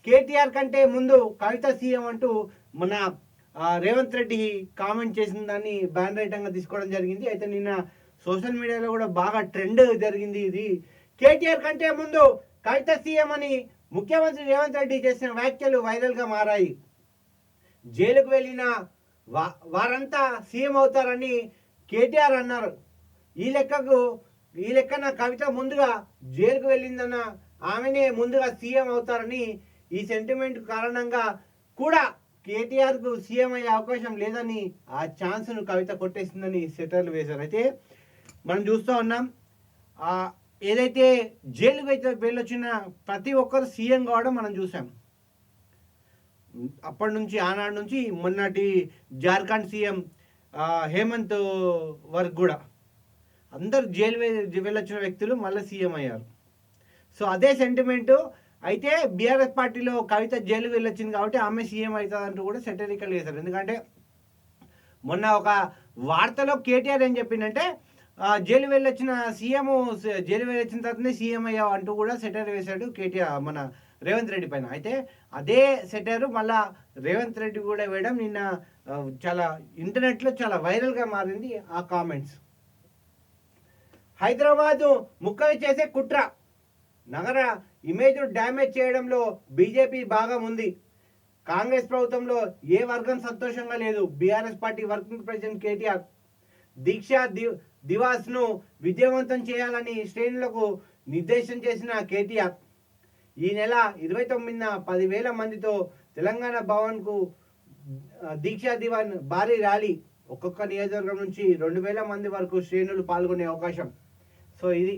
కేటీఆర్ కంటే ముందు కవిత సీఎం అంటూ మన రేవంత్ రెడ్డి కామెంట్ చేసిన దాన్ని బ్యాన్ రైటంగా తీసుకోవడం జరిగింది. అయితే నిన్న సోషల్ మీడియాలో కూడా బాగా ట్రెండ్ జరిగింది. ఇది కేటీఆర్ కంటే ముందు కవిత సీఎం అని ముఖ్యమంత్రి రేవంత్ రెడ్డి చేసిన వ్యాఖ్యలు వైరల్గా మారాయి. జైలుకు వెళ్ళిన వారంతా సీఎం అవుతారని కేటీఆర్ అన్నారు. ఈ లెక్కన కవిత ముందుగా జైలుకు వెళ్ళిందన్న ఆమెనే ముందుగా సీఎం అవుతారని, ఈ సెంటిమెంట్ కారణంగా కూడా కేటీఆర్కు సీఎం అయ్యే అవకాశం లేదని ఆ ఛాన్స్ను కవిత కొట్టేసిందని సెటర్లు వేశారు. అయితే మనం చూస్తూ ఉన్నాం, ఏదైతే జైలుకు అయితే వెళ్ళొచ్చిన ప్రతి ఒక్కరు సీఎం కావడం మనం చూసాం. అప్పటి నుంచి ఆనాడు నుంచి మొన్నటి జార్ఖండ్ సీఎం హేమంత్ వరకు కూడా అందరు జైలు వెళ్ళొచ్చిన వ్యక్తులు మళ్ళీ సీఎం అయ్యారు. సో అదే సెంటిమెంటు. అయితే బీఆర్ఎస్ పార్టీలో కవిత జైలు వెళ్ళొచ్చింది కాబట్టి ఆమె సీఎం అవుతుందంటూ కూడా సెటరికల్ చేశారు. ఎందుకంటే మొన్న ఒక వార్తలో కేటీఆర్ ఏం చెప్పిందంటే జైలు వెళ్ళొచ్చిన సీఎం జైలు వెళ్ళొచ్చిన తర్వాతనే సీఎం అయ్యావు అంటూ కూడా సెటర్ వేశాడు కేటీఆర్ మన రేవంత్ రెడ్డి పైన. అయితే అదే సెటరు మళ్ళా రేవంత్ రెడ్డి కూడా వేయడం నిన్న చాలా ఇంటర్నెట్లో చాలా వైరల్గా మారింది ఆ కామెంట్స్. హైదరాబాదు ముక్కలు చేసే కుట్ర, నగర ఇమేజ్ను డ్యామేజ్ చేయడంలో బీజేపీ భాగం ఉంది. కాంగ్రెస్ ప్రభుత్వంలో ఏ వర్గం సంతోషంగా లేదు. BRS party working president KTR దీక్షా దివాస్ను విజయవంతం చేయాలని శ్రేణులకు నిర్దేశం చేసిన కేటీఆర్ ఈ నెల 29న 10,000 మందితో తెలంగాణ భవన్కు దీక్షా దివాన్ భారీ ర్యాలీ, ఒక్కొక్క నియోజకవర్గం నుంచి 2,000 మంది వరకు శ్రేణులు పాల్గొనే అవకాశం. సో ఇది